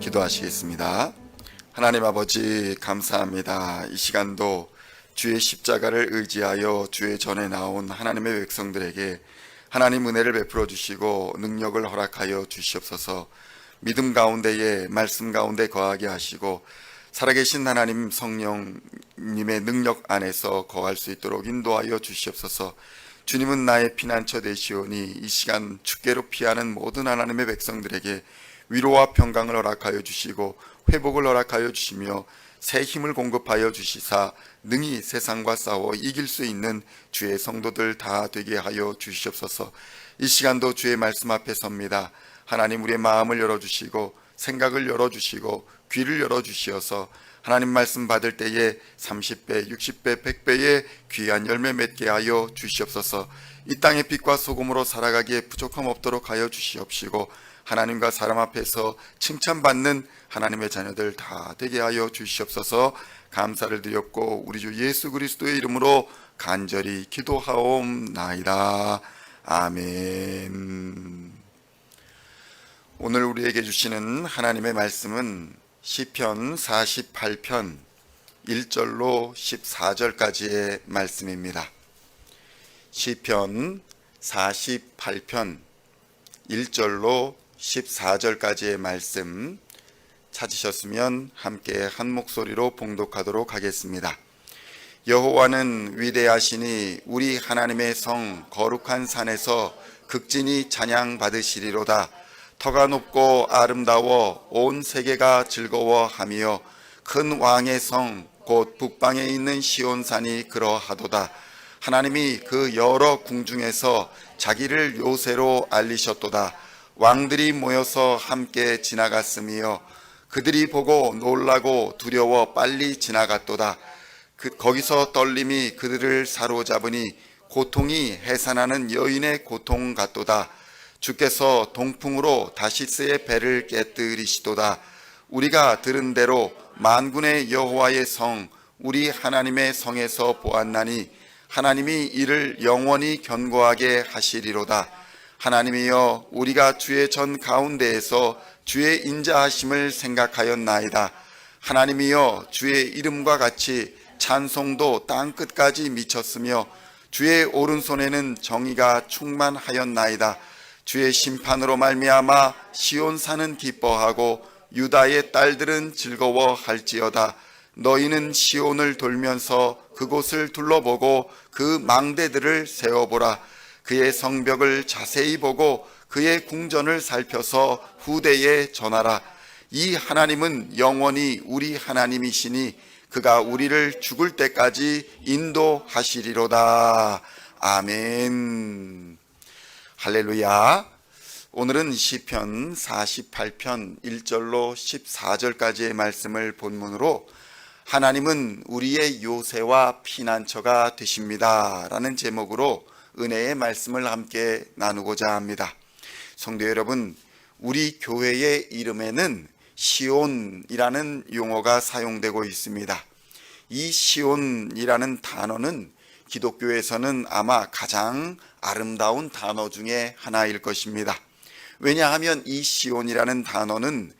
기도하시겠습니다. 하나님 아버지 감사합니다. 이 시간도 주의 십자가를 의지하여 주의 전에 나온 하나님의 백성들에게 하나님 은혜를 베풀어 주시고 능력을 허락하여 주시옵소서. 믿음 가운데에 말씀 가운데 거하게 하시고 살아계신 하나님 성령님의 능력 안에서 거할 수 있도록 인도하여 주시옵소서. 주님은 나의 피난처 되시오니 이 시간 죽게로 피하는 모든 하나님의 백성들에게 위로와 평강을 허락하여 주시고 회복을 허락하여 주시며 새 힘을 공급하여 주시사 능히 세상과 싸워 이길 수 있는 주의 성도들 다 되게 하여 주시옵소서. 이 시간도 주의 말씀 앞에 섭니다. 하나님, 우리의 마음을 열어주시고 생각을 열어주시고 귀를 열어주시어서 하나님 말씀 받을 때에 30배, 60배, 100배의 귀한 열매 맺게 하여 주시옵소서. 이 땅의 빛과 소금으로 살아가기에 부족함 없도록 하여 주시옵시고 하나님과 사람 앞에서 칭찬받는 하나님의 자녀들 다 되게 하여 주시옵소서. 감사를 드렸고 우리 주 예수 그리스도의 이름으로 간절히 기도하옵나이다. 아멘. 오늘 우리에게 주시는 하나님의 말씀은 시편 48편 1절로 14절까지의 말씀입니다. 시편 48편 1절로 14절까지의 말씀 찾으셨으면 함께 한 목소리로 봉독하도록 하겠습니다. 여호와는 위대하시니 우리 하나님의 성 거룩한 산에서 극진히 찬양 받으시리로다. 터가 높고 아름다워 온 세계가 즐거워하며 큰 왕의 성 곧 북방에 있는 시온산이 그러하도다. 하나님이 그 여러 궁중에서 자기를 요새로 알리셨도다. 왕들이 모여서 함께 지나갔으며 그들이 보고 놀라고 두려워 빨리 지나갔도다. 거기서 떨림이 그들을 사로잡으니 고통이 해산하는 여인의 고통 같도다. 주께서 동풍으로 다시스의 배를 깨뜨리시도다. 우리가 들은 대로 만군의 여호와의 성 우리 하나님의 성에서 보았나니 하나님이 이를 영원히 견고하게 하시리로다. 하나님이여, 우리가 주의 전 가운데에서 주의 인자하심을 생각하였나이다. 하나님이여, 주의 이름과 같이 찬송도 땅 끝까지 미쳤으며 주의 오른손에는 정의가 충만하였나이다. 주의 심판으로 말미암아 시온산은 기뻐하고 유다의 딸들은 즐거워할지어다. 너희는 시온을 돌면서 그곳을 둘러보고 그 망대들을 세어보라. 그의 성벽을 자세히 보고 그의 궁전을 살펴서 후대에 전하라. 이 하나님은 영원히 우리 하나님이시니 그가 우리를 죽을 때까지 인도하시리로다. 아멘. 할렐루야. 오늘은 시편 48편 1절로 14절까지의 말씀을 본문으로 하나님은 우리의 요새와 피난처가 되십니다 라는 제목으로 은혜의 말씀을 함께 나누고자 합니다. 성도 여러분, 우리 교회의 이름에는 시온이라는 용어가 사용되고 있습니다. 이 시온이라는 단어는 기독교에서는 아마 가장 아름다운 단어 중에 하나일 것입니다. 왜냐하면 이 시온이라는 단어는,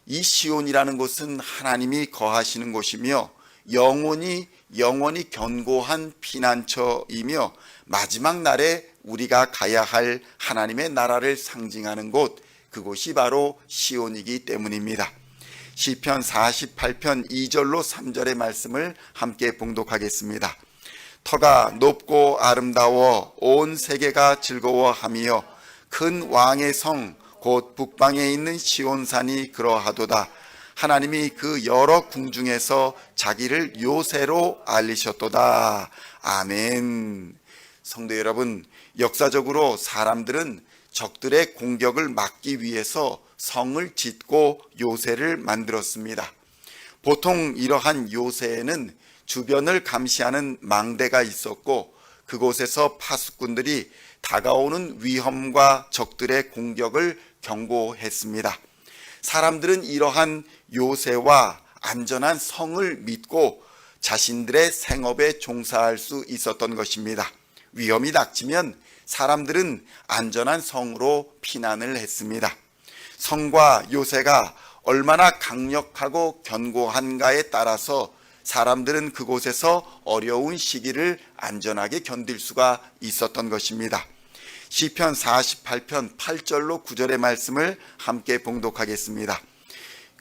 이 시온이라는 곳은 하나님이 거하시는 곳이며 영원히 견고한 피난처이며 마지막 날에 우리가 가야 할 하나님의 나라를 상징하는 곳, 그곳이 바로 시온이기 때문입니다. 시편 48편 2절로 3절의 말씀을 함께 봉독하겠습니다. 터가 높고 아름다워 온 세계가 즐거워하며 큰 왕의 성 곧 북방에 있는 시온산이 그러하도다. 하나님이 그 여러 궁중에서 자기를 요새로 알리셨도다. 아멘. 성도 여러분, 역사적으로 사람들은 적들의 공격을 막기 위해서 성을 짓고 요새를 만들었습니다. 보통 이러한 요새에는 주변을 감시하는 망대가 있었고 그곳에서 파수꾼들이 다가오는 위험과 적들의 공격을 경고했습니다. 사람들은 이러한 요새와 안전한 성을 믿고 자신들의 생업에 종사할 수 있었던 것입니다. 위험이 닥치면 사람들은 안전한 성으로 피난을 했습니다. 성과 요새가 얼마나 강력하고 견고한가에 따라서 사람들은 그곳에서 어려운 시기를 안전하게 견딜 수가 있었던 것입니다. 시편 48편 8절로 9절의 말씀을 함께 봉독하겠습니다.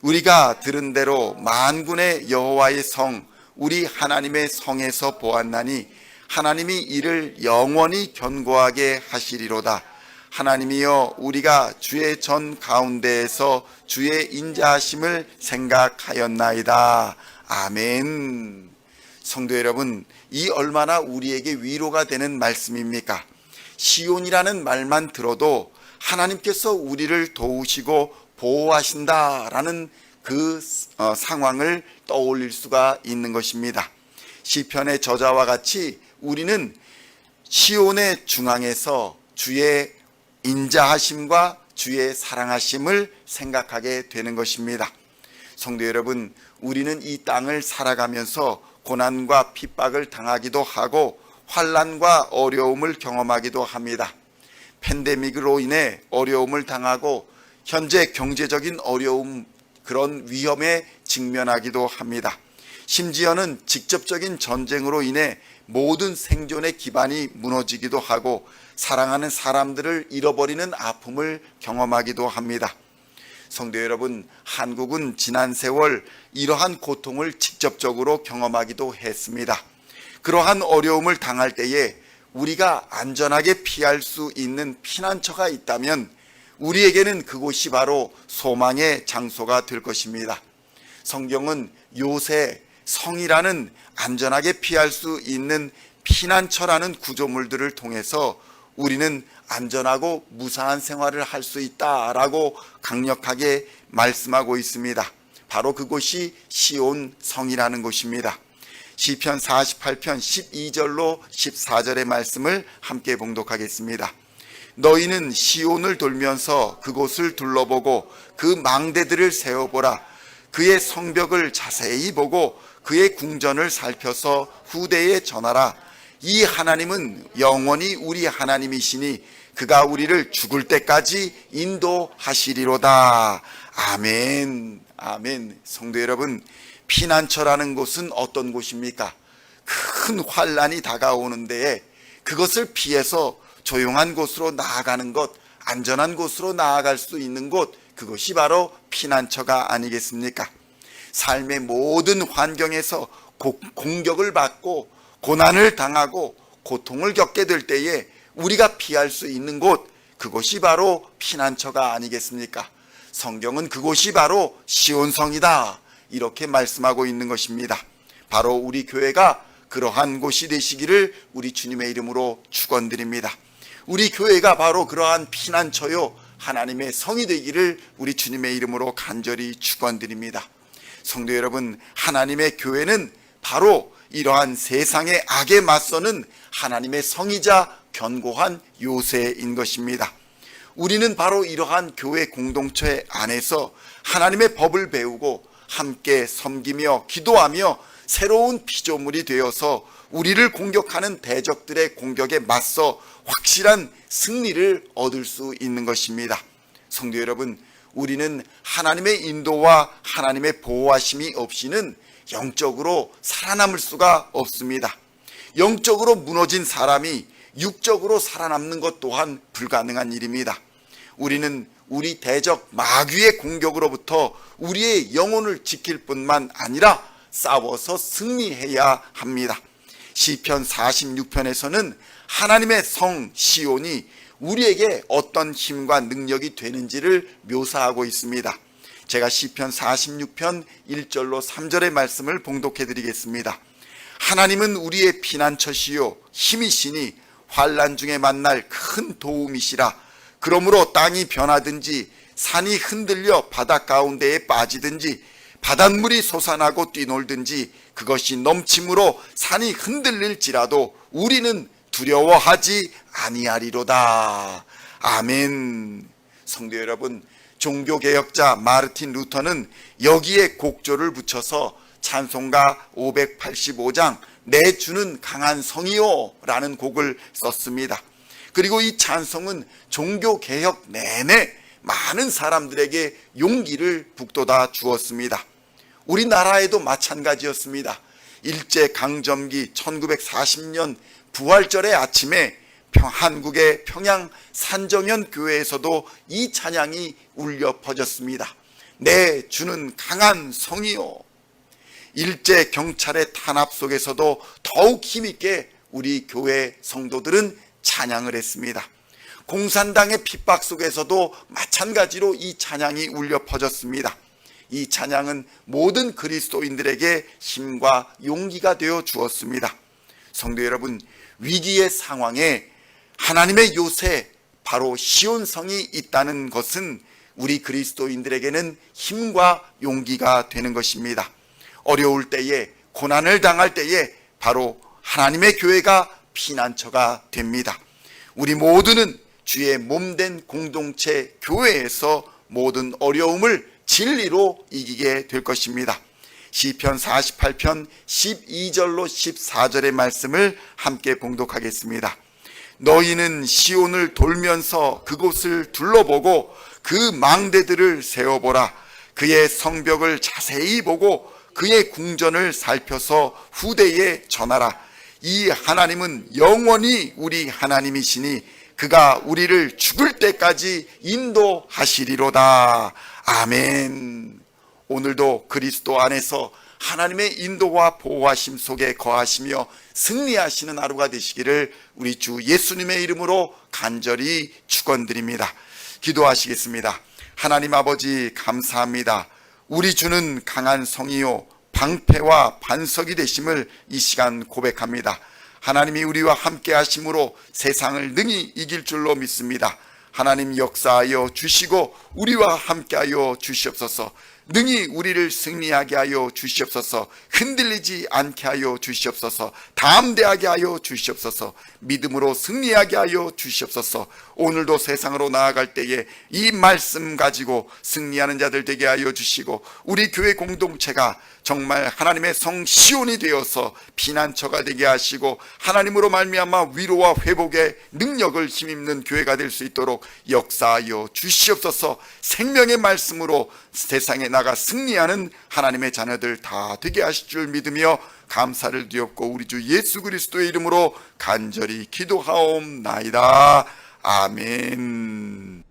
우리가 들은 대로 만군의 여호와의 성 우리 하나님의 성에서 보았나니 하나님이 이를 영원히 견고하게 하시리로다. 하나님이여 우리가 주의 전 가운데에서 주의 인자하심을 생각하였나이다. 아멘. 성도 여러분, 이 얼마나 우리에게 위로가 되는 말씀입니까? 시온이라는 말만 들어도 하나님께서 우리를 도우시고 보호하신다라는 그 상황을 떠올릴 수가 있는 것입니다. 시편의 저자와 같이 우리는 시온의 중앙에서 주의 인자하심과 주의 사랑하심을 생각하게 되는 것입니다. 성도 여러분, 우리는 이 땅을 살아가면서 고난과 핍박을 당하기도 하고 환난과 어려움을 경험하기도 합니다. 팬데믹으로 인해 어려움을 당하고 현재 경제적인 어려움, 그런 위험에 직면하기도 합니다. 심지어는 직접적인 전쟁으로 인해 모든 생존의 기반이 무너지기도 하고 사랑하는 사람들을 잃어버리는 아픔을 경험하기도 합니다. 성도 여러분, 한국은 지난 세월 이러한 고통을 직접적으로 경험하기도 했습니다. 그러한 어려움을 당할 때에 우리가 안전하게 피할 수 있는 피난처가 있다면 우리에게는 그곳이 바로 소망의 장소가 될 것입니다. 성경은 요새 성이라는 안전하게 피할 수 있는 피난처라는 구조물들을 통해서 우리는 안전하고 무사한 생활을 할 수 있다라고 강력하게 말씀하고 있습니다. 바로 그곳이 시온 성이라는 곳입니다. 시편 48편 12절로 14절의 말씀을 함께 봉독하겠습니다. 너희는 시온을 돌면서 그곳을 둘러보고 그 망대들을 세어보라. 그의 성벽을 자세히 보고 그의 궁전을 살펴서 후대에 전하라. 이 하나님은 영원히 우리 하나님이시니 그가 우리를 죽을 때까지 인도하시리로다. 아멘. 아멘. 성도 여러분, 피난처라는 곳은 어떤 곳입니까? 큰 환난이 다가오는 데에 그것을 피해서 조용한 곳으로 나아가는 것, 안전한 곳으로 나아갈 수 있는 곳, 그것이 바로 피난처가 아니겠습니까? 삶의 모든 환경에서 공격을 받고 고난을 당하고 고통을 겪게 될 때에 우리가 피할 수 있는 곳, 그것이 바로 피난처가 아니겠습니까? 성경은 그곳이 바로 시온성이다, 이렇게 말씀하고 있는 것입니다. 바로 우리 교회가 그러한 곳이 되시기를 우리 주님의 이름으로 축원드립니다. 우리 교회가 바로 그러한 피난처요 하나님의 성이 되기를 우리 주님의 이름으로 간절히 축원드립니다. 성도 여러분, 하나님의 교회는 바로 이러한 세상의 악에 맞서는 하나님의 성이자 견고한 요새인 것입니다. 우리는 바로 이러한 교회 공동체 안에서 하나님의 법을 배우고 함께 섬기며 기도하며 새로운 피조물이 되어서 우리를 공격하는 대적들의 공격에 맞서 확실한 승리를 얻을 수 있는 것입니다. 성도 여러분, 우리는 하나님의 인도와 하나님의 보호하심이 없이는 영적으로 살아남을 수가 없습니다. 영적으로 무너진 사람이 육적으로 살아남는 것 또한 불가능한 일입니다. 우리는 우리 대적 마귀의 공격으로부터 우리의 영혼을 지킬 뿐만 아니라 싸워서 승리해야 합니다. 시편 46편에서는 하나님의 성 시온이 우리에게 어떤 힘과 능력이 되는지를 묘사하고 있습니다. 제가 시편 46편 1절로 3절의 말씀을 봉독해 드리겠습니다. 하나님은 우리의 피난처시요 힘이시니 환난 중에 만날 큰 도움이시라. 그러므로 땅이 변하든지 산이 흔들려 바다 가운데에 빠지든지 바닷물이 솟아나고 뛰놀든지 그것이 넘침으로 산이 흔들릴지라도 우리는 두려워하지 아니하리로다. 아멘. 성도 여러분, 종교개혁자 마르틴 루터는 여기에 곡조를 붙여서 찬송가 585장 내 주는 강한 성이요 라는 곡을 썼습니다. 그리고 이 찬송은 종교개혁 내내 많은 사람들에게 용기를 북돋아 주었습니다. 우리나라에도 마찬가지였습니다. 일제강점기 1940년 부활절의 아침에 한국의 평양 산정현 교회에서도 이 찬양이 울려 퍼졌습니다. 내 주는 강한 성이요. 일제 경찰의 탄압 속에서도 더욱 힘있게 우리 교회 성도들은 찬양을 했습니다. 공산당의 핍박 속에서도 마찬가지로 이 찬양이 울려 퍼졌습니다. 이 찬양은 모든 그리스도인들에게 힘과 용기가 되어 주었습니다. 성도 여러분, 위기의 상황에 하나님의 요새 바로 시온성이 있다는 것은 우리 그리스도인들에게는 힘과 용기가 되는 것입니다. 어려울 때에, 고난을 당할 때에 바로 하나님의 교회가 피난처가 됩니다. 우리 모두는 주의 몸된 공동체 교회에서 모든 어려움을 진리로 이기게 될 것입니다. 시편 48편 12절로 14절의 말씀을 함께 봉독하겠습니다. 너희는 시온을 돌면서 그곳을 둘러보고 그 망대들을 세어보라. 그의 성벽을 자세히 보고 그의 궁전을 살펴서 후대에 전하라. 이 하나님은 영원히 우리 하나님이시니 그가 우리를 죽을 때까지 인도하시리로다. 아멘. 오늘도 그리스도 안에서 하나님의 인도와 보호하심 속에 거하시며 승리하시는 하루가 되시기를 우리 주 예수님의 이름으로 간절히 축원드립니다. 기도하시겠습니다. 하나님 아버지 감사합니다. 우리 주는 강한 성이요 방패와 반석이 되심을 이 시간 고백합니다. 하나님이 우리와 함께 하심으로 세상을 능히 이길 줄로 믿습니다. 하나님 역사하여 주시고 우리와 함께하여 주시옵소서. 능히 우리를 승리하게 하여 주시옵소서. 흔들리지 않게 하여 주시옵소서. 담대하게 하여 주시옵소서. 믿음으로 승리하게 하여 주시옵소서. 오늘도 세상으로 나아갈 때에 이 말씀 가지고 승리하는 자들 되게 하여 주시고 우리 교회 공동체가 정말 하나님의 성 시온이 되어서 피난처가 되게 하시고 하나님으로 말미암아 위로와 회복의 능력을 힘입는 교회가 될 수 있도록 역사하여 주시옵소서. 생명의 말씀으로 세상에 나가 승리하는 하나님의 자녀들 다 되게 하실 줄 믿으며 감사를 드렸고 우리 주 예수 그리스도의 이름으로 간절히 기도하옵나이다. 아멘.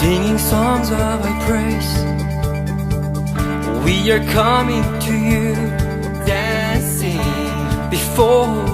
Singing songs of our praise, we are coming to you, dancing before